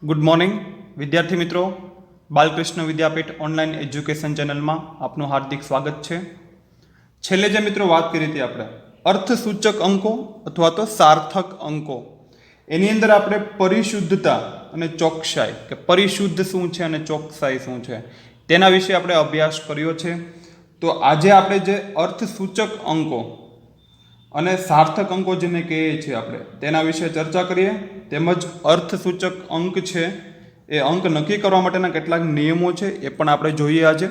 Good morning विद्यार्थी मित्रों, बालकृष्ण विद्यापीठ online education channel में आपનું हार्दिक स्वागत है। છેલ્લે જે મિત્રો વાત કરી હતી આપણે અર્થસૂચક અંકો અથવા તો સાર્થક અંકો, એની અંદર આપણે પરિશુદ્ધતા અને ચોકસાઈ કે પરિશુદ્ધ શું છે અને ચોકસાઈ શું છે તેના વિશે આપણે અભ્યાસ કર્યો છે। તો આજે આપણે જે અર્થસૂચક અંકો અને સાર્થક અંકો જેને કહીએ છીએ આપણે તેના વિશે ચર્ચા કરીએ, તેમજ અર્થસૂચક અંક છે એ અંક નક્કી કરવા માટેના કેટલાક નિયમો છે એ પણ આપણે જોઈએ આજે।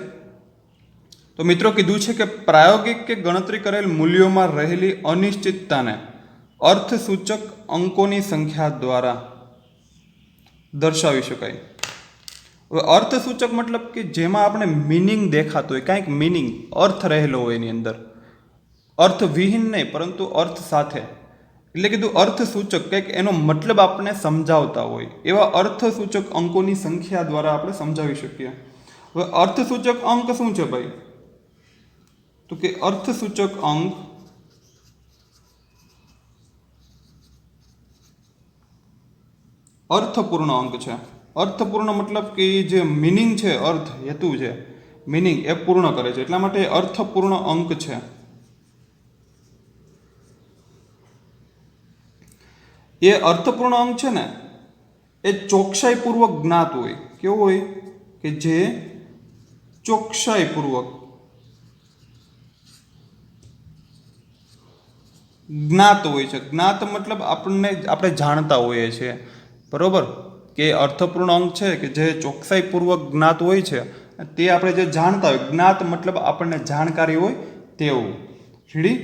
તો મિત્રો કીધું છે કે પ્રાયોગિક કે ગણતરી કરેલ મૂલ્યોમાં રહેલી અનિશ્ચિતતાને અર્થસૂચક અંકોની સંખ્યા દ્વારા દર્શાવી શકાય। હવે અર્થસૂચક મતલબ કે જેમાં આપણે મિનિંગ દેખાતો હોય, કાંઈક મિનિંગ અર્થ રહેલો હોય એની અંદર, અર્થ વિહીન નહીં પરંતુ અર્થ સાથે, એટલે કીધું અર્થસૂચક કંઈક એનો મતલબ આપણને સમજાવતા હોય એવા અર્થસૂચક અંકોની સંખ્યા દ્વારા આપણે સમજાવી શકીએ। હવે અર્થસૂચક અંક શું છે ભાઈ? તો કે અર્થસૂચક અંક અર્થપૂર્ણ અંક છે। અર્થપૂર્ણ મતલબ કે જે મિનિંગ છે, અર્થ હેતુ છે, મિનિંગ એ પૂર્ણ કરે છે, એટલા માટે અર્થપૂર્ણ અંક છે। એ અર્થપૂર્ણ અંક છે ને એ ચોકસાઈપૂર્વક જ્ઞાત હોય। કેવો હોય? કે જે ચોકસાઈપૂર્વક જ્ઞાત હોય છે। જ્ઞાત મતલબ આપણે જાણતા હોઈએ છીએ, બરોબર? કે અર્થપૂર્ણ અંક છે કે જે ચોકસાઈપૂર્વક જ્ઞાત હોય છે, તે આપણે જે જાણતા હોય, જ્ઞાત મતલબ આપણને જાણકારી હોય તેવું। રેડી?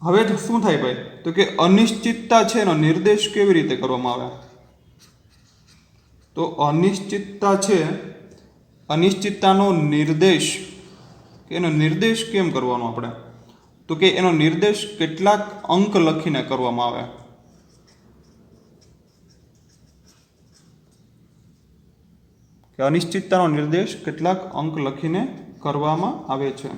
હવે શું થાય ભાઈ? તો કે અનિશ્ચિતતા છે એનો નિર્દેશ કેવી રીતે કરવામાં આવે? તો અનિશ્ચિતતા છે, અનિશ્ચિતતાનો નિર્દેશ, એનો નિર્દેશ કેમ કરવાનો આપણે? તો કે એનો નિર્દેશ કેટલાક અંક લખીને કરવામાં આવે। કે અનિશ્ચિતતાનો નિર્દેશ કેટલાક અંક લખીને કરવામાં આવે છે।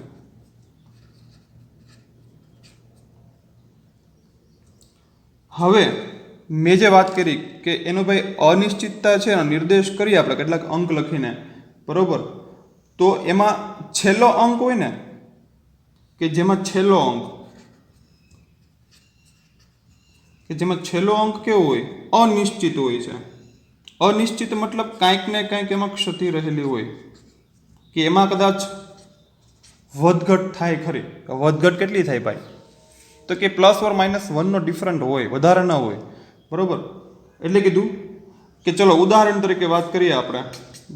હવે મેં જે વાત કરી કે એનો ભાઈ અનિશ્ચિતતા છે એનો નિર્દેશ કરીએ આપણે કેટલાક અંક લખીને, બરોબર? તો એમાં છેલ્લો અંક હોય ને, કે જેમાં છેલ્લો અંક કેવો હોય? અનિશ્ચિત હોય છે। અનિશ્ચિત મતલબ કાંઈક ને કાંઈક એમાં ક્ષતિ રહેલી હોય, કે એમાં કદાચ વધઘટ થાય ખરી। વધઘટ કેટલી થાય ભાઈ? તો કે +or-1 ડિફરન્ટ હોય, વધારે ન હોય, બરોબર? એટલે કીધું કે ચલો ઉદાહરણ તરીકે વાત કરીએ આપણે।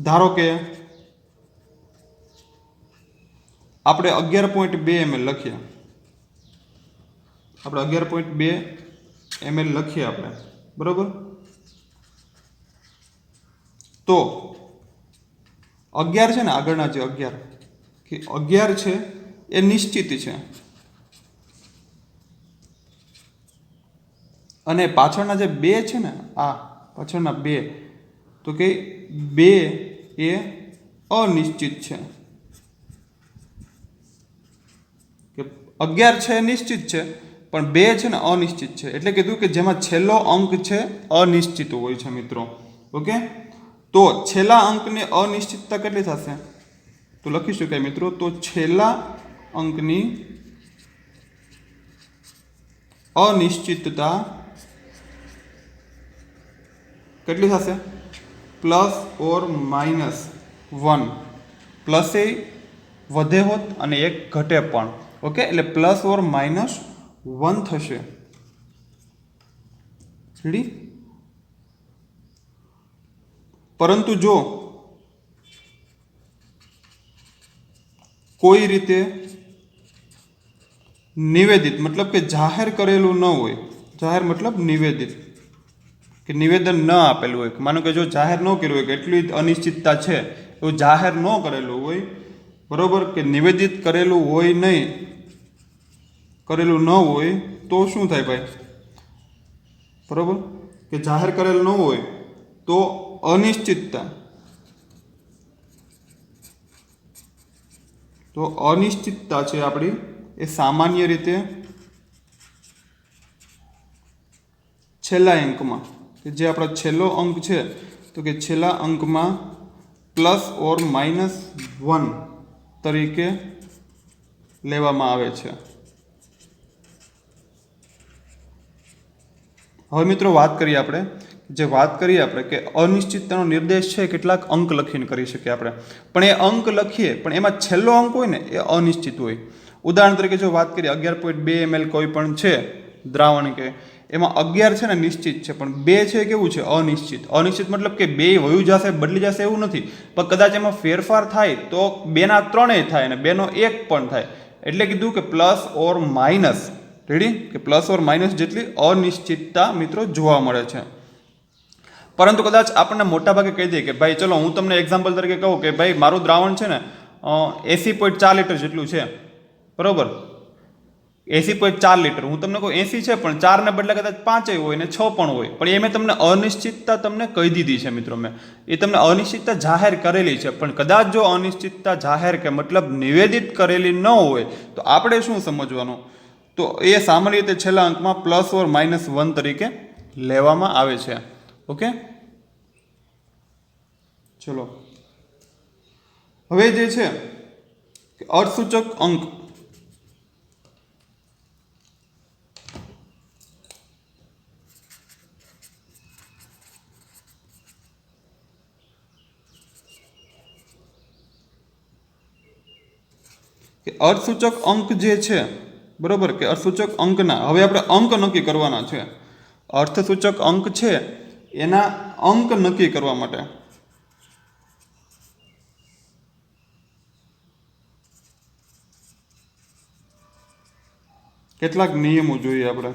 ધારો કે આપણે 11.2 ml લખીએ, આપણે 11.2 ml લખીએ આપણે, બરોબર? તો 11 છે ને, આગળના જે 11 કે 11 છે એ નિશ્ચિત છે, અને પાછળના જે 2 છે ને, આ પાછળના 2, તો કે 2 એ અનિશ્ચિત છે। કે 11 છે નિશ્ચિત છે પણ 2 છે ને અનિશ્ચિત છે, એટલે કીધું કે જેમાં છેલ્લો અંક છે અનિશ્ચિત હોય છે મિત્રો। ઓકે, તો છેલ્લા અંકની અનિશ્ચિતતા કેટલી થશે? તો લખી શકાય મિત્રો, તો છેલ્લા અંકની અનિશ્ચિતતા કેટલી થશે? +or-1, પ્લસ એ વધે હોત અને એક ઘટે પણ, ઓકે, એટલે +or-1 થશે। રેડી? પરંતુ જો કોઈ રીતે નિવેદિત મતલબ કે જાહેર કરેલું ન હોય, જાહેર મતલબ નિવેદિત, કે નિવેદન ન આપેલું હોય, માનો કે જો જાહેર ન કર્યું હોય કે એટલી અનિશ્ચિતતા છે એવું જાહેર ન કરેલું હોય, બરોબર? કે નિવેદિત કરેલું હોય નહીં, કરેલું ન હોય, તો શું થાય ભાઈ? બરોબર? કે જાહેર કરેલું ન હોય તો અનિશ્ચિતતા, તો અનિશ્ચિતતા છે આપણી એ સામાન્ય રીતે છેલ્લા અંકમાં કે જે આપણો છેલ્લો અંક છે તો કે છેલ્લા અંકમાં +or-1 તરીકે લેવામાં આવે છે। હવે મિત્રો વાત કરીએ આપણે કે અનિશ્ચિતતાનો નિર્દેશ છે કેટલાક અંક લખીને કરી શકીએ આપણે, પણ એ અંક લખીએ પણ એમાં છેલ્લો અંક હોય ને એ અનિશ્ચિત હોય। ઉદાહરણ તરીકે જો વાત કરીએ 11.2 ml કોઈ પણ છે દ્રાવણ કે એમાં 11 છે ને નિશ્ચિત છે, પણ 2 છે કેવું છે અનિશ્ચિત। અનિશ્ચિત મતલબ કે 2 વયું જશે બદલી જશે એવું નથી, પણ કદાચ એમાં ફેરફાર થાય તો 2 ના 3 થાય અને 2 નો 1 પણ થાય, એટલે કીધું કે +or-, રેડી, કે +or- જેટલી અનિશ્ચિતતા મિત્રો જોવા મળે છે। પરંતુ કદાચ આપણને મોટાભાગે કહી દઈએ કે ભાઈ ચલો હું તમને એક્ઝામ્પલ તરીકે કહું કે ભાઈ મારું દ્રાવણ છે ને 80.4 લીટર જેટલું છે, બરોબર, 80.4 લીટર, હું તમને કહું 80 છે પણ 4 ને બદલે કદાચ 5 હોય ને 6 પણ હોય, પણ એ મેં તમને અનિશ્ચિતતા તમને કહી દીધી છે મિત્રો, મેં એ તમને અનિશ્ચિતતા જાહેર કરેલી છે। પણ કદાચ જો અનિશ્ચિતતા જાહેર કે મતલબ નિવેદિત કરેલી ન હોય તો આપણે શું સમજવાનું, તો એ સામાન્ય રીતે છેલ્લા અંકમાં +or-1 તરીકે લેવામાં આવે છે। ઓકે, ચલો હવે જે છે કે અર્થસૂચક અંક, કે અર્થસૂચક અંક જે છે, બરોબર, કે અર્થસૂચક અંકના હવે આપણે અંક નક્કી કરવાના છે। અર્થસૂચક અંક છે એના અંક નક્કી કરવા માટે કેટલાક નિયમો જોઈએ આપણે।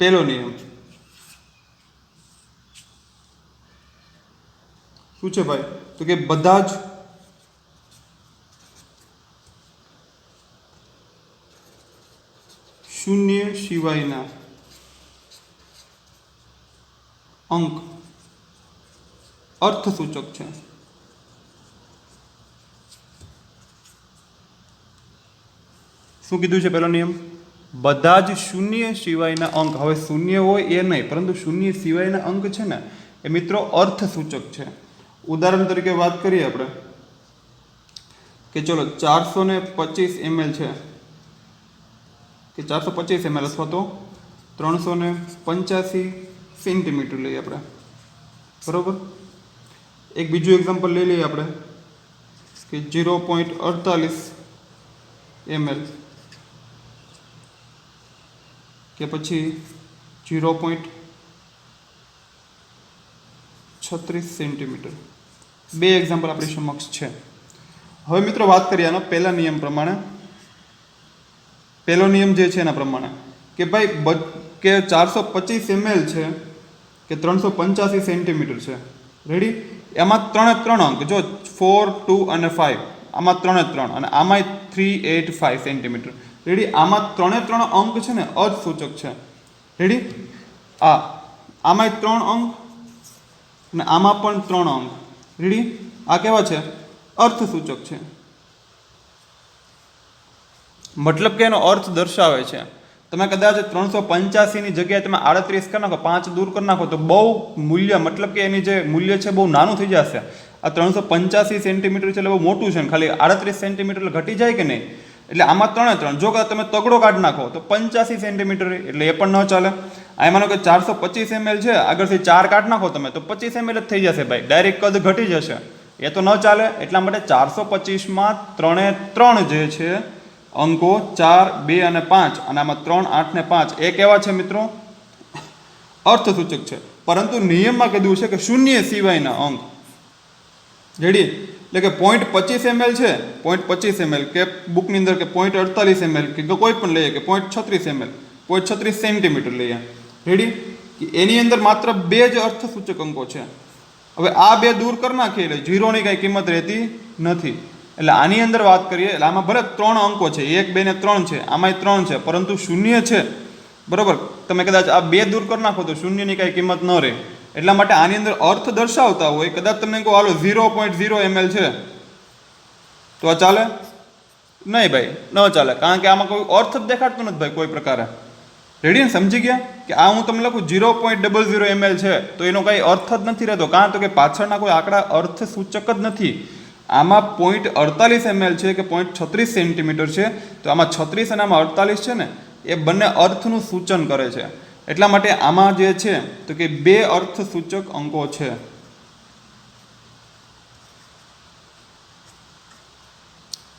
પહેલો નિયમ શું છે ભાઈ, તો કે બધા જ શૂન્ય સિવાયના અંક અર્થસૂચક છે। શું કીધું છે પહેલો નિયમ, બધા જ શૂન્ય સિવાયના અંક, હવે શૂન્ય હોય એ નહીં પરંતુ શૂન્ય સિવાયના અંક છે ને એ મિત્રો અર્થસૂચક છે। ઉદાહરણ તરીકે વાત કરીએ આપણે કે ચલો 425 ml છે, કે 425 ml અથવા તો 385 સેન્ટીમીટર લઈએ આપણે, બરોબર। એક બીજું એક્ઝામ્પલ લઈ લઈએ આપણે કે 0.48 ml કે પછી 0.36 સેન્ટીમીટર, બે એક્ઝામ્પલ આપણી સમક્ષ છે। હવે મિત્રો વાત કરીએ આનો પહેલા નિયમ પ્રમાણે, પહેલો નિયમ જે છે એના પ્રમાણે કે ભાઈ કે 425 ml છે કે 385 સેન્ટીમીટર છે, રેડી, એમાં 3 અંક જો 4, 2 અને 5, આમાં 3 અને આમાં 385 સેન્ટીમીટર, રેડી, આમાં 3 અંક છે ને અર્થસૂચક છે, રેડી, આમાં 3 અંક અને આમાં પણ 3 અંક, રેડી, આ કેવા છે અર્થસૂચક છે, મતલબ કે એનો અર્થ દર્શાવે છે। તમે કદાચ 385 ની જગ્યાએ તમે 38 કરી નાખો, 5 દૂર કરી નાખો તો બહુ મૂલ્ય, મતલબ કે એની જે મૂલ્ય છે બહુ નાનું થઈ જશે। આ 385 સેન્ટીમીટર છે એટલે બહુ મોટું છે, ખાલી 38 સેન્ટીમીટર ઘટી જાય કે નહીં, એટલે આમાં 3 જો તમે તગડો કાઢી નાખો તો 85 સેન્ટીમીટર, એટલે એ પણ ન ચાલે। આ માનો કે 425 ml છે, આગળથી 4 કાઢી નાખો તમે તો 25 ml જ થઈ જશે ભાઈ, ડાયરેક્ટ કદ ઘટી જશે, એ તો ન ચાલે। એટલા માટે 425માં 3 જે છે અંકો 4, 2 અને 5, અને આમાં 3, 8 ને 5 એ કેવા છે મિત્રો અર્થસૂચક છે। પરંતુ નિયમમાં કીધું છે કે શૂન્ય સિવાયના અંક, રેડી, એટલે કે 0.25 ml છે, 0.25 ml કે બુકની અંદર કે 0.48 ml કે કોઈ પણ લઈએ કે 0.36 ml, 0.36 સેન્ટીમીટર લઈએ, રેડી, એની અંદર માત્ર 2 જ અર્થસૂચક અંકો છે। હવે આ 2 દૂર કરી નાખીએ એટલે 0 ની કાંઈ કિંમત રહેતી નથી, એટલે આની અંદર વાત કરીએ એટલે આમાં ભલે 3 અંકો છે, 1 2 ને 3 છે, આમાંય 3 છે, પરંતુ શૂન્ય છે, બરોબર. તમે કદાચ આ 2 દૂર કરી નાખો તો શૂન્યની કાંઈ કિંમત ન રહે. એટલા માટે આની અંદર અર્થ દર્શાવતા હોય, કદાચ તમને કહો હાલો 0.0 ml છે, તો આ ચાલે નહીં ભાઈ, ન ચાલે, કારણ કે આમાં કોઈ અર્થ જ દેખાડતો નથી ભાઈ કોઈ પ્રકારે. રેડી ને, સમજી ગયા કે આ હું તમને લખું 0.00 ml છે તો એનો કાંઈ અર્થ જ નથી રહેતો, કારણ તો કે પાછળના કોઈ આંકડા અર્થ સૂચક જ નથી. આમાં 0.48 ml છે કે 0.36 સેન્ટીમીટર છે, તો આમાં 36 અને આમાં 48 છે ને, એ બંને અર્થનું સૂચન કરે છે. એટલા માટે આમાં જે છે તો કે 2 અર્થ સૂચક અંકો છે.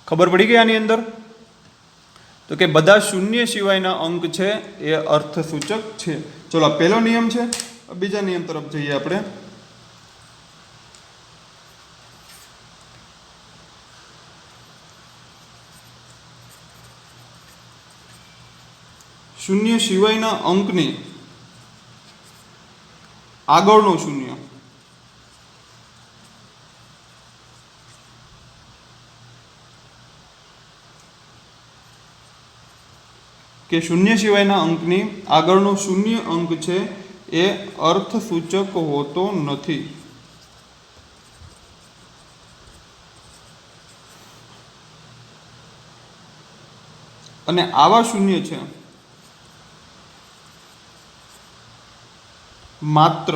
ખબર પડી ગઈ આની અંદર? તો કે બધા શૂન્ય સિવાયના અંક છે એ અર્થસૂચક છે. ચલો, આ પહેલો નિયમ છે. બીજા નિયમ તરફ જઈએ આપણે. શૂન્ય સિવાયના અંકની આગળનો શૂન્ય કે શૂન્ય સિવાયના અંકની આગળનો શૂન્ય અંક છે એ અર્થસૂચક હોતો નથી. અને આવા શૂન્ય છે માત્ર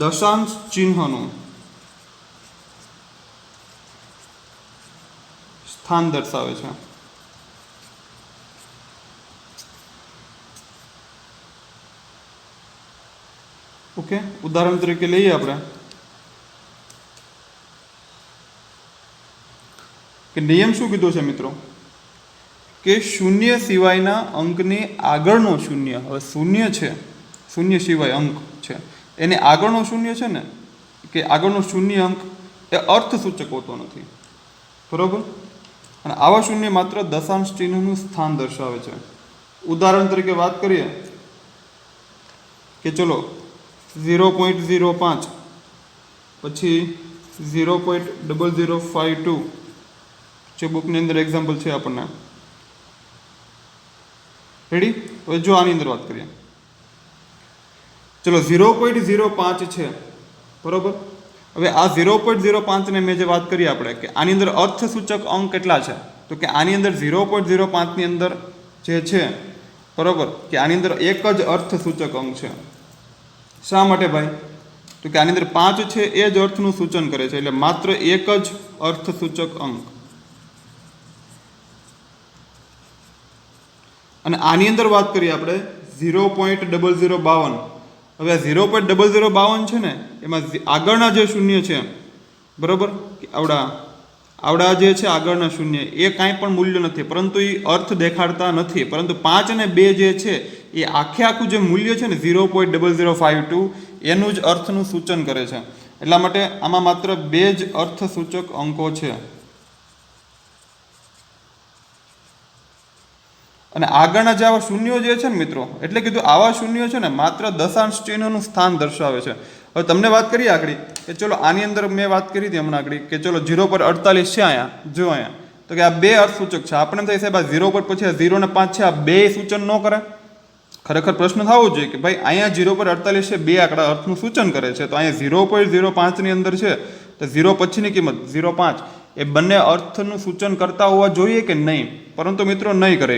દશાંશ ચિહ્નનું સ્થાન દર્શાવે છે. ઓકે, ઉદાહરણ તરીકે લઈએ આપણે કે નિયમ શું કીધો છે મિત્રો, કે શૂન્ય સિવાયના અંકની આગળનો શૂન્ય, હવે શૂન્ય છે, શૂન્ય સિવાય અંક છે, એને આગળનો શૂન્ય છે ને, કે આગળનો શૂન્ય અંક એ અર્થસૂચક હોતો નથી, બરોબર. અને આવા શૂન્ય માત્ર દશાંશ ચિહ્નનું સ્થાન દર્શાવે છે. ઉદાહરણ તરીકે વાત કરીએ કે ચલો 0.05 પછી 0.0052 જે બુકની અંદર એક્ઝામ્પલ છે આપણને. રેડી? હવે જો આની અંદર વાત કરીએ, ચલો 0.05 છે, બરોબર. હવે આ 0.05 ને મેં જે વાત કરી આપણે કે આની અંદર અર્થસૂચક અંક કેટલા છે, તો કે આની અંદર 0.05 ની અંદર જે છે, બરોબર, કે આની અંદર એક જ અર્થસૂચક અંક છે. શા માટે ભાઈ? તો કે આની અંદર 5 છે એ જ અર્થનું સૂચન કરે છે, એટલે માત્ર એક જ અર્થસૂચક અંક. અને આની અંદર વાત કરીએ આપણે 0.0052. હવે આ 0.0052 છે ને, એમાં આગળના જે શૂન્ય છે, બરોબર, આવડા જે છે આગળના શૂન્ય એ કાંઈ પણ મૂલ્ય નથી, પરંતુ એ અર્થ દેખાડતા નથી, પરંતુ 5 અને 2 જે છે એ આખું જે મૂલ્ય છે ને 0.0052 એનું જ અર્થનું સૂચન કરે છે. એટલા માટે આમાં માત્ર 2 જ અર્થસૂચક અંકો છે. અને આગળના જે આવા શૂન્યો જે છે ને મિત્રો, એટલે કીધું આવા શૂન્યો છે ને માત્ર દશાંશ ચિહ્નનું સ્થાન દર્શાવે છે. હવે તમને વાત કરીએ આગળ કે ચલો આની અંદર મેં વાત કરી હતી હમણાં આગળ કે ચલો 0.48 છે અહીંયા, જો અહીંયા તો કે આ 2 અર્થસૂચક છે. આપણે થાય સાહેબ આ 0 પર પછી આ 0 અને 5 છે, આ 2 સૂચન ન કરે? ખરેખર પ્રશ્ન થવો જોઈએ કે ભાઈ અહીંયા 0.48 છે, 2 આંકડા અર્થનું સૂચન કરે છે, તો અહીંયા 0.05 ની અંદર છે તો 0 પછીની કિંમત 0.5 એ બંને અર્થનું સૂચન કરતા હોવા જોઈએ કે નહીં? પરંતુ મિત્રો નહીં કરે,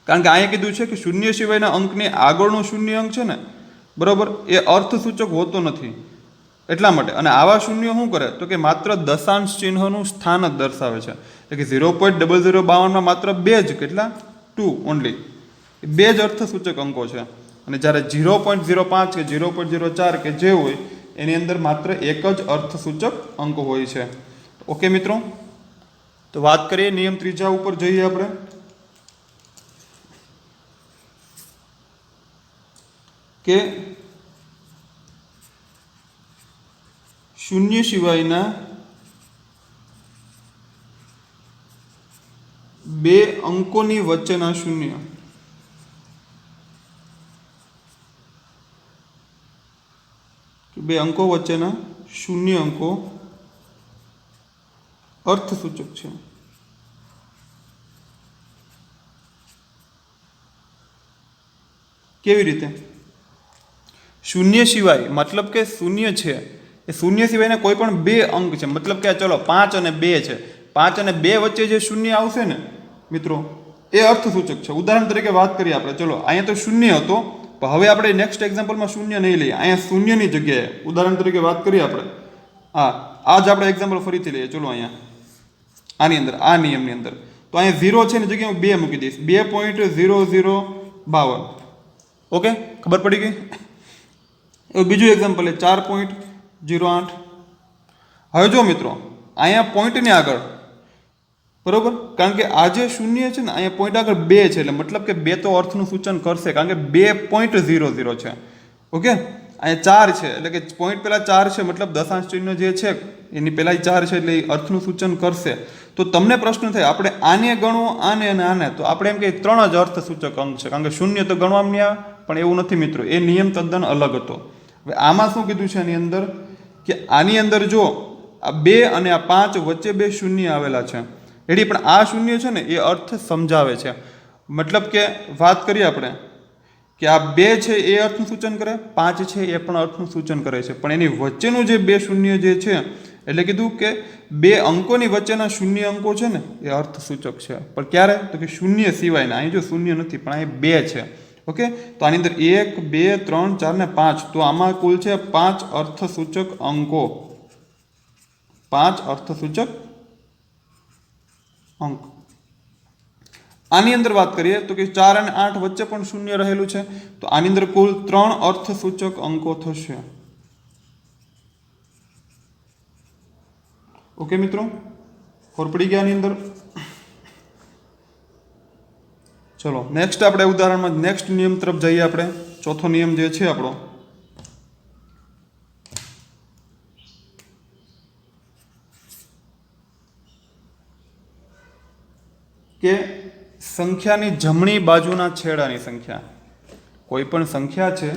કારણ કે અહીંયા કીધું છે કે શૂન્ય સિવાયના અંકની આગળનો શૂન્ય અંક છે ને, બરોબર, એ અર્થસૂચક હોતો નથી. એટલા માટે અને આવા શૂન્ય શું કરે તો કે માત્ર દશાંશ ચિહ્નનું સ્થાન જ દર્શાવે છે. એટલે કે 0.0052 માત્ર 2 જ કેટલા 2 ઓનલી 2 જ અર્થસૂચક અંકો છે. અને જ્યારે 0.05 કે 0.04 કે જે હોય એની અંદર માત્ર એક જ અર્થસૂચક અંક હોય છે. ઓકે મિત્રો, તો વાત કરીએ નિયમ ત્રીજા ઉપર જઈએ આપણે કે શૂન્ય સિવાયના 2 અંકોની વચ્ચેના શૂન્ય બે અંકો વચ્ચેના શૂન્ય અંકો અર્થસૂચક છે. કેવી રીતે? શૂન્ય સિવાય, મતલબ કે શૂન્ય છે એ શૂન્ય સિવાયના કોઈ પણ બે અંક છે, મતલબ કે ચલો 5 અને 2 છે, 5 અને 2 વચ્ચે જે શૂન્ય આવશે ને મિત્રો એ અર્થસૂચક છે. ઉદાહરણ તરીકે વાત કરીએ આપણે, ચલો અહીંયા તો શૂન્ય હતો, પણ હવે આપણે નેક્સ્ટ એક્ઝામ્પલમાં શૂન્ય નહીં લઈએ, અહીંયા શૂન્યની જગ્યાએ ઉદાહરણ તરીકે વાત કરીએ આપણે, આ જ આપણે એક્ઝામ્પલ ફરીથી લઈએ. ચલો અહીંયા આની અંદર આ નિયમની અંદર તો અહીંયા 0 છે ને જગ્યાએ હું 2 મૂકી દઈશ, 2.0052. ઓકે, ખબર પડી ગઈ? એવું બીજું એક્ઝામ્પલ 4.08. હવે જો મિત્રો અહીંયા પોઈન્ટની આગળ બરોબર, કારણ કે આ જે શૂન્ય છે ને અહીંયા પોઈન્ટ આગળ 2 છે, એટલે મતલબ કે 2 તો અર્થનું સૂચન કરશે, કારણ કે 2.00 છે. ઓકે, અહીંયા 4 છે એટલે કે પોઈન્ટ પહેલાં 4 છે, મતલબ દશાંશ ચિહ્ન જે છે એની પહેલાં 4 છે એટલે એ અર્થનું સૂચન કરશે. તો તમને પ્રશ્ન થાય આપણે આને ગણવો, આને અને આને, તો આપણે એમ કે 3 જ અર્થસૂચક અંક છે, કારણ કે શૂન્ય તો ગણવામાં નહીં આવે. પણ એવું નથી મિત્રો, એ નિયમ તદ્દન અલગ હતો. હવે આમાં શું કીધું છે આની અંદર કે આની અંદર જો આ 2 અને આ 5 વચ્ચે 2 શૂન્ય આવેલા છે રેડી, પણ આ શૂન્ય છે ને એ અર્થ સમજાવે છે. મતલબ કે વાત કરીએ આપણે કે આ 2 છે એ અર્થનું સૂચન કરે, 5 છે એ પણ અર્થનું સૂચન કરે છે, પણ એની વચ્ચેનું જે 2 શૂન્ય જે છે એટલે કીધું કે 2 અંકોની વચ્ચેના શૂન્ય અંકો છે ને એ અર્થસૂચક છે. પણ ક્યારે? તો કે શૂન્ય સિવાયના. અહીં જો શૂન્ય નથી પણ અહીં 2 છે. ઓકે, તો આની અંદર 1, 2, 3, 4 ને 5, તો આમાં કુલ છે 5 અર્થસૂચક અંકો, 5 અર્થસૂચક અંક. આની અંદર વાત કરીએ તો કે 4 અને 8 વચ્ચે પણ શૂન્ય રહેલું છે, તો આની અંદર કુલ 3 અર્થસૂચક અંકો થશે. ઓકે મિત્રો, ખબર પડી ગયા આની અંદર? ચલો નેક્સ્ટ આપણે ઉદાહરણમાં નેક્સ્ટ નિયમ તરફ જઈએ. આપણે ચોથો નિયમ જે છે આપણો કે સંખ્યાની જમણી બાજુના છેડાની સંખ્યા, કોઈ પણ સંખ્યા છે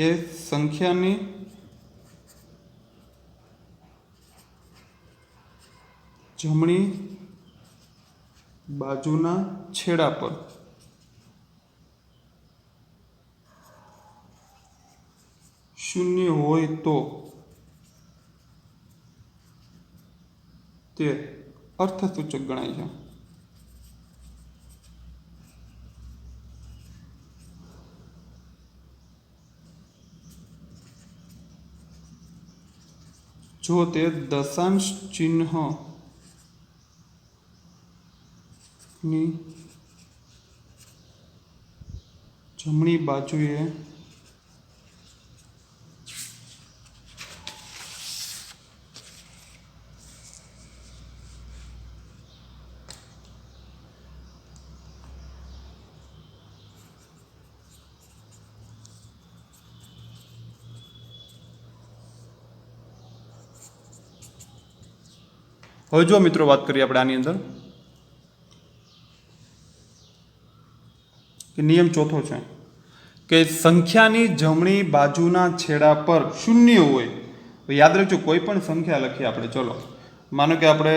એ સંખ્યાની જમણી બાજુના છેડા પર શૂન્ય હોય તો તે અર્થસૂચક ગણાય છે. જો તે દશાંશ ચિહ્ન ની જમણી બાજુએ હવે જો મિત્રો વાત કરીએ આપણે આની અંદર કે નિયમ ચોથો છે કે સંખ્યાની જમણી બાજુના છેડા પર શૂન્ય હોય તો યાદ રાખજો, કોઈ પણ સંખ્યા લખીએ આપણે, ચલો માનો કે આપણે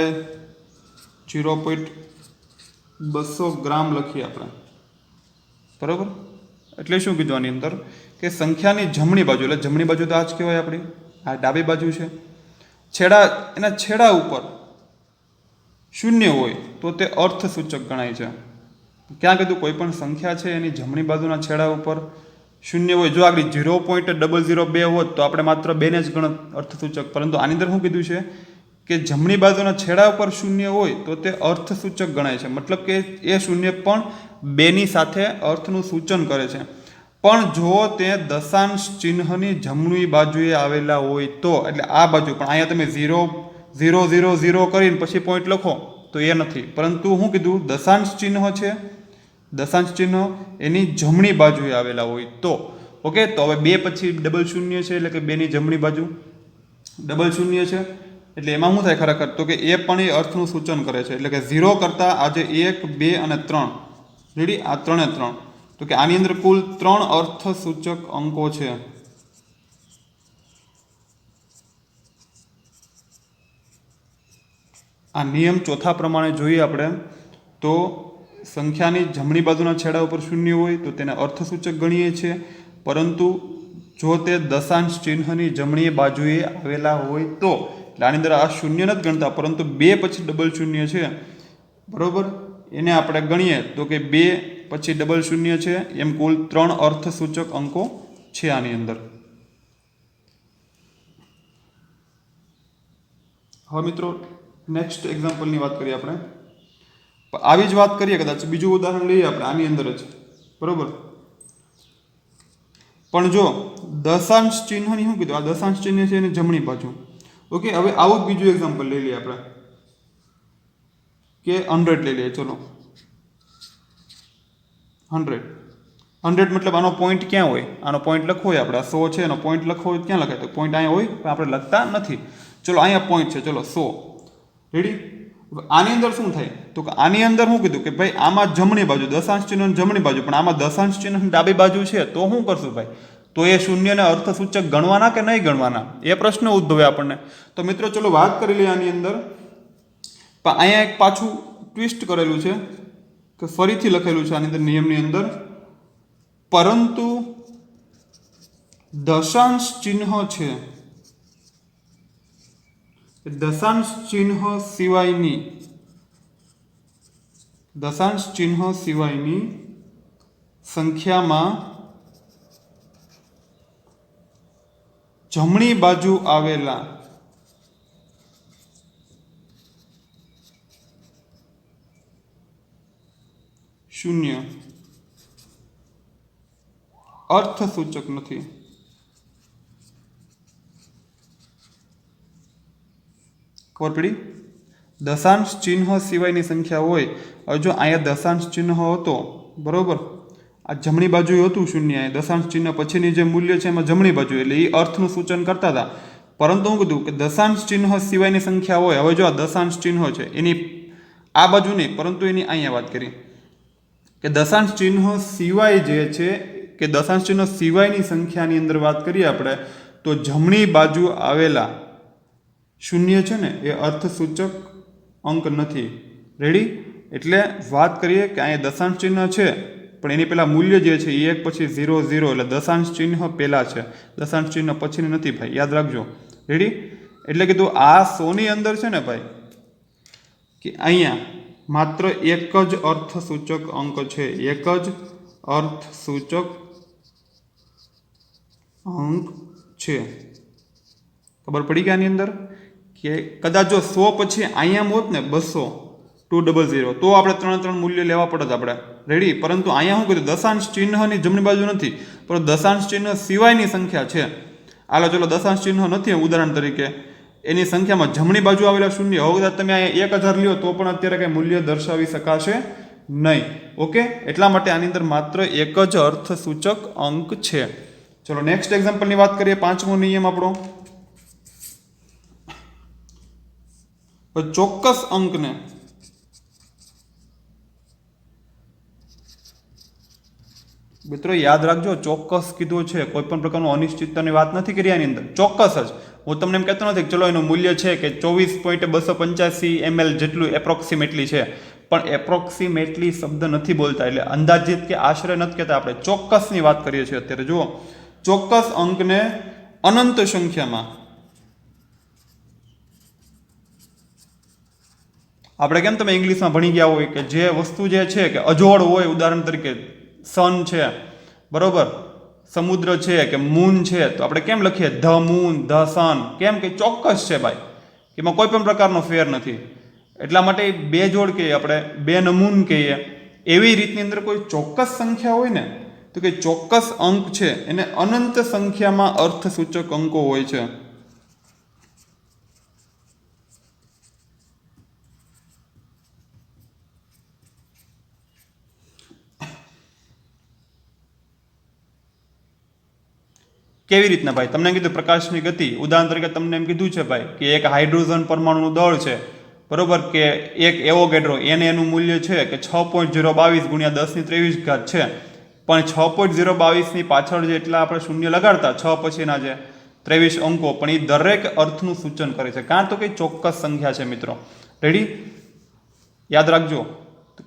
0.200 ગ્રામ લખીએ આપણે, બરાબર. એટલે શું કીધું આની અંદર કે સંખ્યાની જમણી બાજુ, એટલે જમણી બાજુ તો આ જ કહેવાય આપણી, આ ડાબી બાજુ છે, છેડા એના છેડા ઉપર શૂન્ય હોય તો તે અર્થસૂચક ગણાય છે. ક્યાં કીધું? કોઈ પણ સંખ્યા છે એની જમણી બાજુના છેડા ઉપર શૂન્ય હોય. જો આગળ 0.002 હોત તો આપણે માત્ર 2 ને જ ગણત અર્થસૂચક, પરંતુ આની અંદર શું કીધું છે કે જમણી બાજુના છેડા ઉપર શૂન્ય હોય તો તે અર્થસૂચક ગણાય છે. મતલબ કે એ શૂન્ય પણ 2ની સાથે અર્થનું સૂચન કરે છે. પણ જો તે દશાંશ ચિહ્નની જમણી બાજુએ આવેલા હોય તો, એટલે આ બાજુ, પણ અહીંયા તમે 0.000 કરીને પછી પોઈન્ટ લખો તો એ નથી, પરંતુ શું કીધું? દશાંશ ચિહ્ન છે, દશાંશ ચિહ્ન એની જમણી બાજુએ આવેલા હોય તો. ઓકે, તો હવે 2 પછી ડબલ શૂન્ય છે એટલે કે 2ની જમણી બાજુ ડબલ શૂન્ય છે, એટલે એમાં શું થાય ખરેખર? તો કે એ પણ એ અર્થનું સૂચન કરે છે. એટલે કે 0 કરતાં આજે 1, 2 અને 3 રેડી, આ 3 એ 3, તો કે આની અંદર કુલ 3 અર્થસૂચક અંકો છે. આ નિયમ ચોથા પ્રમાણે જોઈએ આપણે તો સંખ્યાની જમણી બાજુના છેડા ઉપર શૂન્ય હોય તો તેને અર્થસૂચક ગણીએ છીએ, પરંતુ જો તે દશાંશ ચિહ્નની જમણી બાજુએ આવેલા હોય તો એટલે આની અંદર આ શૂન્ય નથી ગણતા, પરંતુ 2 પછી ડબલ શૂન્ય છે, બરોબર, એને આપણે ગણીએ તો કે 2 પછી ડબલ શૂન્ય છે, એમ કુલ 3 અર્થસૂચક અંકો છે આની અંદર. હવે મિત્રો નેક્સ્ટ એક્ઝામ્પલની વાત કરીએ આપણે. આવી જ વાત કરીએ, કદાચ બીજું ઉદાહરણ લઈએ આપણે આની અંદર જ, બરોબર. પણ જો દશાંશ ચિહ્નની શું કીધું, આ દશાંશ ચિહ્ન છે એની જમણી બાજુ. ઓકે, હવે આવું જ બીજું એક્ઝામ્પલ લઈ લઈએ આપણે કે 100 લઈ લઈએ. ચલો 100 મતલબ આનો પોઈન્ટ ક્યાં હોય, આનો પોઈન્ટ લખવો હોય આપણે, 100 છે એનો પોઈન્ટ લખવો હોય ક્યાં લખાય, તો પોઈન્ટ અહીંયા હોય પણ આપણે લખતા નથી. ચલો અહીંયા પોઈન્ટ છે, ચલો 100, રેડી. આની અંદર શું થાય તો કે આની અંદર શું કીધું કે ભાઈ આમાં જમણી બાજુ દશાંશ ચિહ્ન જમણી બાજુ, પણ આમાં દશાંશ ચિહ્ન ડાબી બાજુ છે, તો શું કરશું ભાઈ, તો એ શૂન્યને અર્થસૂચક ગણવાના કે નહીં ગણવાના, એ પ્રશ્ન ઉદ્ભવે આપણને. તો મિત્રો ચલો વાત કરી લઈએ આની અંદર. પણ અહીંયા એક પાછું ટ્વિસ્ટ કરેલું છે કે ફરીથી લખેલું છે આની અંદર નિયમની અંદર, પરંતુ દશાંશ ચિહ્ન છે, દશાંશ ચિહ્ન સિવાયની સંખ્યામાં જમણી બાજુ આવેલા શૂન્ય અર્થસૂચક નથી. ખબર પડી? દશાંશ ચિહ્ન સિવાયની સંખ્યા હોય. હવે જો અહીંયા દશાંશ ચિહ્ન હતો, બરોબર, આ જમણી બાજુ હતું શૂન્ય, દશાંશ ચિહ્ન પછીની જે મૂલ્ય છે એમાં જમણી બાજુ, એટલે એ અર્થનું સૂચન કરતા હતા. પરંતુ હું કીધું કે દશાંશ ચિહ્ન સિવાયની સંખ્યા હોય, હવે જો આ દશાંશ ચિહ્ન છે એની આ બાજુ નહીં, પરંતુ એની અહીંયા વાત કરી કે દશાંશ ચિહ્ન સિવાય જે છે કે દશાંશ ચિહ્ન સિવાયની સંખ્યાની અંદર વાત કરીએ આપણે, તો જમણી બાજુ આવેલા શૂન્ય છે ને એ અર્થસૂચક અંક નથી. રેડી? એટલે વાત કરીએ કે અહીંયા દશાંશ ચિહ્ન છે, પણ એની પહેલાં મૂલ્ય જે છે એ 1 પછી 0 0, એટલે દશાંશ ચિહ્ન પહેલાં છે, દશાંશ ચિહ્ન પછીની નથી ભાઈ, યાદ રાખજો. રેડી? એટલે કીધું આ 100 ની અંદર છે ને ભાઈ કે અહીંયા માત્ર એક જ અર્થસૂચક અંક છે, એક જ અર્થસૂચક અંક છે. ખબર પડી કે આની અંદર કે કદાચ જો 100 પછી અહીંયા હોત ને 200 200, તો આપણે 3 મૂલ્ય લેવા પડત આપણે. રેડી? પરંતુ અહીંયા શું કીધું, દશાંશ ચિહ્નની જમણી બાજુ નથી, પરંતુ દશાંશ ચિહ્ન સિવાયની સંખ્યા છે. હાલો ચલો દશાંશ ચિહ્ન નથી, ઉદાહરણ તરીકે એની સંખ્યામાં જમણી બાજુ આવેલા શૂન્ય, હવે કદાચ તમે અહીંયા 1000 લ્યો તો પણ અત્યારે કંઈ મૂલ્ય દર્શાવી શકાશે નહીં. ઓકે, એટલા માટે આની અંદર માત્ર એક જ અર્થસૂચક અંક છે. ચલો નેક્સ્ટ એક્ઝામ્પલની વાત કરીએ. 5મો નિયમ આપણો, ચોક્કસ અંકને મિત્રો યાદ રાખજો, ચોક્કસ કીધું છે, કોઈ પણ પ્રકારનું અનિશ્ચિતતાની વાત નથી કરી આની અંદર, ચોક્કસ જ. હું તમને એમ કહેતો નથી કે ચલો એનું મૂલ્ય છે કે 24.285 ml જેટલું એપ્રોક્સિમેટલી છે, પણ એપ્રોક્સિમેટલી શબ્દ નથી બોલતા, એટલે અંદાજિત કે આશરે નથી કહેતા, આપણે ચોક્કસની વાત કરીએ છીએ અત્યારે. જુઓ, ચોક્કસ અંકને અનંત સંખ્યામાં આપણે કેમ તમે ઇંગ્લિશમાં ભણી ગયા હોય કે જે વસ્તુ જે છે કે અજોડ હોય, ઉદાહરણ તરીકે સન છે, બરોબર, સમુદ્ર છે કે મૂન છે, તો આપણે કેમ લખીએ ધ મૂન, ધ સન, કેમ કે ચોક્કસ છે ભાઈ, એમાં કોઈ પણ પ્રકારનો ફેર નથી. એટલા માટે બે જોડ કહીએ આપણે, બે નમૂન કહીએ. એવી રીતની અંદર કોઈ ચોક્કસ સંખ્યા હોય ને તો કે ચોક્કસ અંક છે એને અનંત સંખ્યામાં અર્થસૂચક અંકો હોય છે. કેવી રીતના ભાઈ? તમને કીધું પ્રકાશની ગતિ, ઉદાહરણ તરીકે તમને એમ કીધું છે ભાઈ કે એક હાઇડ્રોજન પરમાણુનું દળ છે, બરોબર, કે એક એવોગેડ્રો, એનું મૂલ્ય છે કે 6.022 ગુણ્યા 10⁻23 છે, પણ 6.022 ની પાછળ જે એટલા આપણે શૂન્ય લગાડતા 6 પછીના જે, 23 અંકો, પણ એ દરેક અર્થનું સૂચન કરે છે, કાં તો કઈ ચોક્કસ સંખ્યા છે મિત્રો. રેડી? યાદ રાખજો.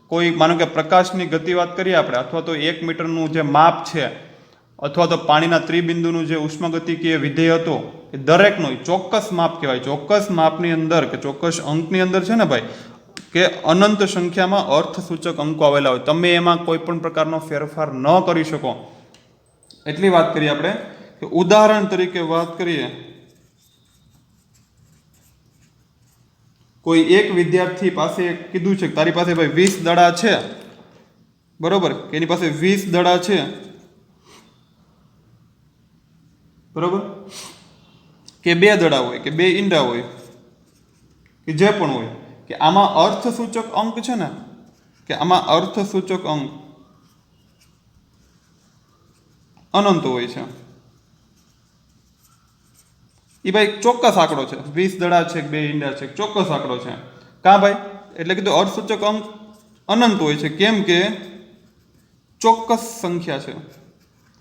કોઈ માનો કે પ્રકાશની ગતિ વાત કરીએ આપણે, અથવા તો 1 મીટરનું જે માપ છે, અથવા તો પાણીના ત્રિબિંદુનું જે ઉષ્માગતિકીય વિધેય હતો, એ દરેકનો ચોક્કસ માપ કહેવાય. ચોક્કસ માપની અંદર કે ચોક્કસ અંકની અંદર છે ને ભાઈ, કે અનંત સંખ્યામાં અર્થસૂચક અંકો આવેલા હોય, તમે એમાં કોઈ પણ પ્રકારનો ફેરફાર ન કરી શકો. એટલી વાત કરીએ આપણે કે ઉદાહરણ તરીકે વાત કરીએ, કોઈ એક વિદ્યાર્થી પાસે કીધું છે કે તારી પાસે ભાઈ 20 દડા છે, બરોબર, કે એની પાસે 20 દડા છે, બરોબર, કે 2 દડા હોય, કે 2 ઈંડા હોય, કે જે પણ હોય, કે આમાં અર્થસૂચક અંક છે ને, કે આમાં અર્થસૂચક અંક અનંત હોય છે. એ ભાઈ ચોક્કસ આંકડો છે, 20 દડા છે, 2 ઈંડા છે, ચોક્કસ આંકડો છે. કાં ભાઈ? એટલે કીધું અર્થસૂચક અંક અનંત હોય છે. કેમ કે ચોક્કસ સંખ્યા છે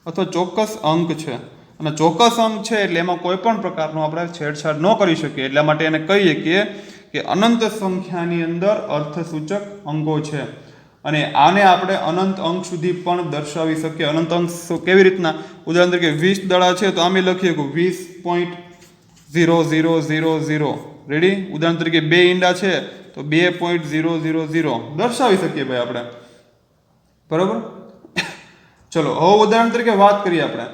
અથવા ચોક્કસ અંક છે, અને ચોક્કસ અંક છે એટલે એમાં કોઈ પણ પ્રકારનો આપણે છેડછાડ ન કરી શકીએ. એટલા માટે એને કહીએ કે અનંત સંખ્યાની અંદર અર્થસૂચક અંકો છે. અને આને આપણે અનંત અંક સુધી પણ દર્શાવી શકીએ. અનંત અંક કેવી રીતના? ઉદાહરણ તરીકે 20 દડા છે તો આમે લખીએ કે 20.0000. રેડી? ઉદાહરણ તરીકે 2 ઈંડા છે તો 2.000 દર્શાવી શકીએ ભાઈ આપણે, બરોબર. ચલો હવે ઉદાહરણ તરીકે વાત કરીએ આપણે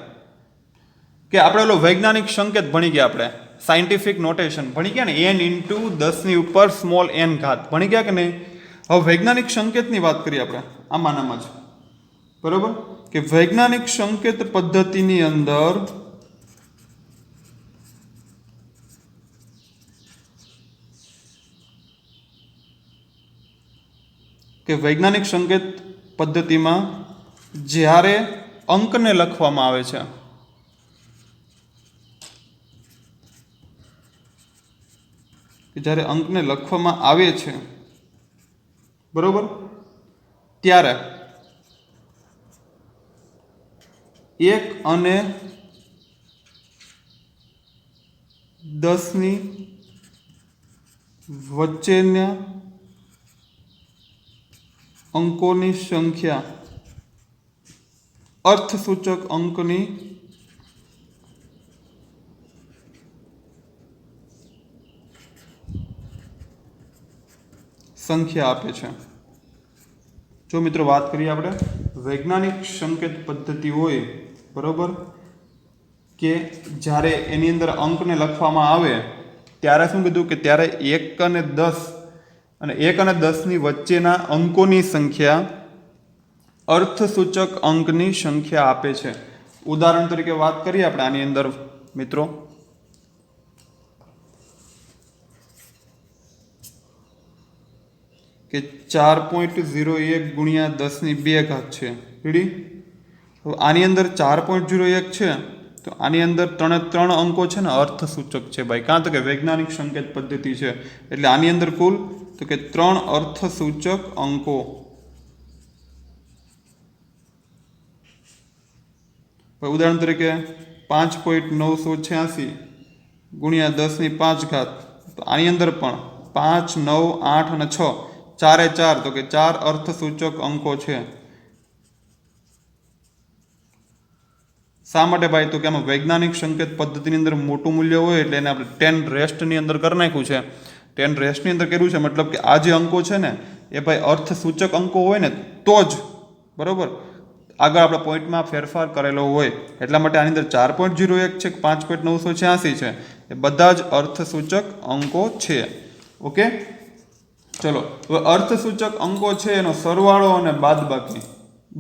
કે આપણે ઓલો વૈજ્ઞાનિક સંકેત ભણી ગયા, આપણે સાયન્ટિફિક નોટેશન ભણી ગયા ને, n ઇન્ટુ 10 ઉપર સ્મોલ n ઘાત ભણી ગયા કે નહીં? હવે વૈજ્ઞાનિક સંકેતની વાત કરીએ આપણે આમાંનામાં જ, બરોબર, કે વૈજ્ઞાનિક સંકેત પદ્ધતિની અંદર વૈજ્ઞાનિક સંકેત પદ્ધતિમાં જ્યારે અંકને લખવામાં આવે છે, જ્યારે અંકને લખવામાં આવે છે, બરોબર, ત્યારે 1 અને 10 વચ્ચેના અંકોની સંખ્યા અર્થસૂચક અંકની સંખ્યા આપે છે. જો મિત્રો વાત કરીએ આપણે વૈજ્ઞાનિક સંકેત પદ્ધતિ હોય, બરોબર, કે જ્યારે એની અંદર અંકને લખવામાં આવે ત્યારે શું કીધું કે ત્યારે 1 અને 10 અને 1 અને 10 વચ્ચેના અંકોની સંખ્યા અર્થસૂચક અંકની સંખ્યા આપે છે. ઉદાહરણ તરીકે વાત કરીએ આપણે આની અંદર મિત્રો, કે 4.01 ગુણ્યા 10⁵ છે. રેડી? હવે આની અંદર 4.01 છે તો આની અંદર 3 અંકો છે ને અર્થસૂચક છે ભાઈ, કાં તો કે વૈજ્ઞાનિક સંકેત પદ્ધતિ છે એટલે આની અંદર કુલ તો કે 3 અર્થસૂચક અંકો. ઉદાહરણ તરીકે 5.986 ગુણ્યા 10⁵ તો આની અંદર પણ 5, 9, 8 અને 6 ચારે 4 તો કે 4 અર્થસૂચક અંકો છે. શા માટે ભાઈ? તો કે આમાં વૈજ્ઞાનિક સંકેત પદ્ધતિની અંદર મોટું મૂલ્ય હોય એટલે એને આપણે 10 રેસ્ટની અંદર કરી નાખ્યું છે. 10 રેસ્ટની અંદર કર્યું છે મતલબ કે આ જે અંકો છે ને એ ભાઈ અર્થસૂચક અંકો હોય ને તો જ, બરોબર, આગળ આપણે પોઈન્ટમાં ફેરફાર કરેલો હોય. એટલા માટે આની અંદર 4.01 છે, 5.986 છે, એ બધા જ અર્થસૂચક અંકો છે. ઓકે, ચલો હવે અર્થસૂચક અંકો છે એનો સરવાળો અને બાદબાકી,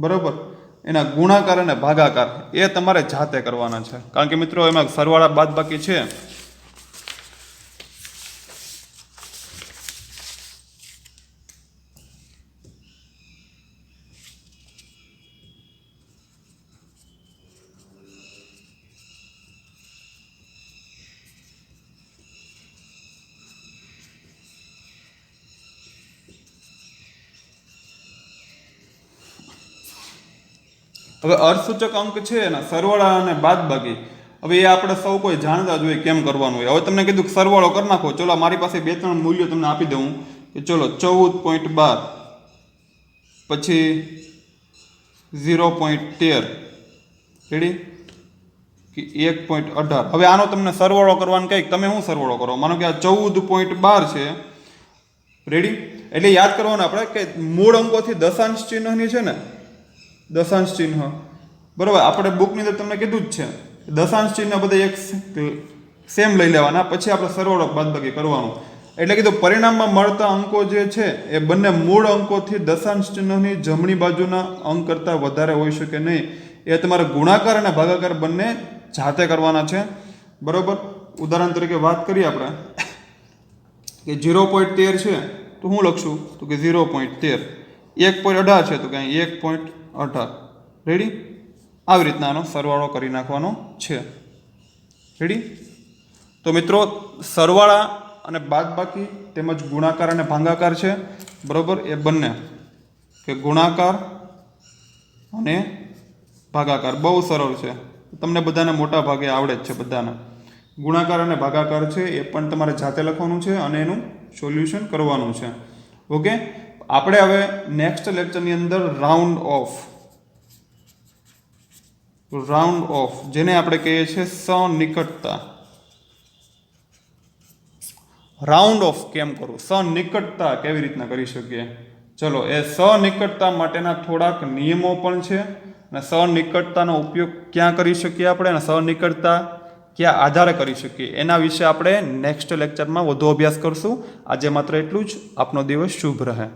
બરોબર, એના ગુણાકાર અને ભાગાકાર એ તમારે જાતે કરવાના છે, કારણ કે મિત્રો એમાં સરવાળા બાદબાકી છે. હવે અર્થસૂચક અંક છે એના સરવાળા અને બાદબાકી હવે એ આપણે સૌ કોઈ જાણતા જોઈએ કેમ કરવાનું હોય. હવે તમને કીધું કે સરવાળો કરી નાખો. ચલો મારી પાસે 2-3 મૂલ્યો તમને આપી દઉં કે ચલો 14.12 પછી 0.13 રેડી કે 1.18. હવે આનો તમને સરવાળો કરવાનું કંઈક તમે શું સરવાળો કરો? માનો કે આ 14.12 છે રેડી. એટલે યાદ કરવાનું આપણે કે મૂળ અંકોથી દશાંશ ચિહ્નની છે ને દશાંશ ચિહ્ન બરાબર. આપણે બુકની અંદર તમને કીધું જ છે દશાંશ ચિહ્ન બધા એક સેમ લઈ લેવાના, પછી આપણે સરવાળો બાદબાકી કરવાનું. એટલે કીધું પરિણામમાં મળતા અંકો જે છે એ બંને મૂળ અંકોથી દશાંશ ચિહ્નની જમણી બાજુના અંક કરતાં વધારે હોઈ શકે નહીં. એ તમારે ગુણાકાર અને ભાગાકાર બંને જાતે કરવાના છે બરાબર. ઉદાહરણ તરીકે વાત કરીએ આપણે કે 0.13 છે તો હું લખશું તો કે 0.13. 1.18 છે તો કે 1.18 રેડી. આવી રીતના આનો સરવાળો કરી નાખવાનો છે રેડી. તો મિત્રો સરવાળા અને બાદબાકી તેમજ ગુણાકાર અને ભાગાકાર છે બરાબર. એ બંને કે ગુણાકાર અને ભાગાકાર બહુ સરળ છે, તમને બધાને મોટા ભાગે આવડે જ છે બધાને. ગુણાકાર અને ભાગાકાર છે એ પણ તમારે જાતે લખવાનું છે અને એનું સોલ્યુશન કરવાનું છે. ઓકે, આપણે હવે નેક્સ્ટ લેક્ચરની અંદર રાઉન્ડ ઓફ જેને આપણે કહીએ છીએ સનિકટતા. રાઉન્ડ ઓફ કેમ કરવું, સનિકટતા કેવી રીતના કરી શકીએ, ચલો એ સનિકટતા માટેના થોડાક નિયમો પણ છે અને સનિકટતાનો ઉપયોગ ક્યાં કરી શકીએ આપણે અને સનિકટતા ક્યાં આધારે કરી શકીએ એના વિશે આપણે નેક્સ્ટ લેક્ચરમાં વધુ અભ્યાસ કરશું. આજે માત્ર એટલું જ. આપનો દિવસ શુભ રહે.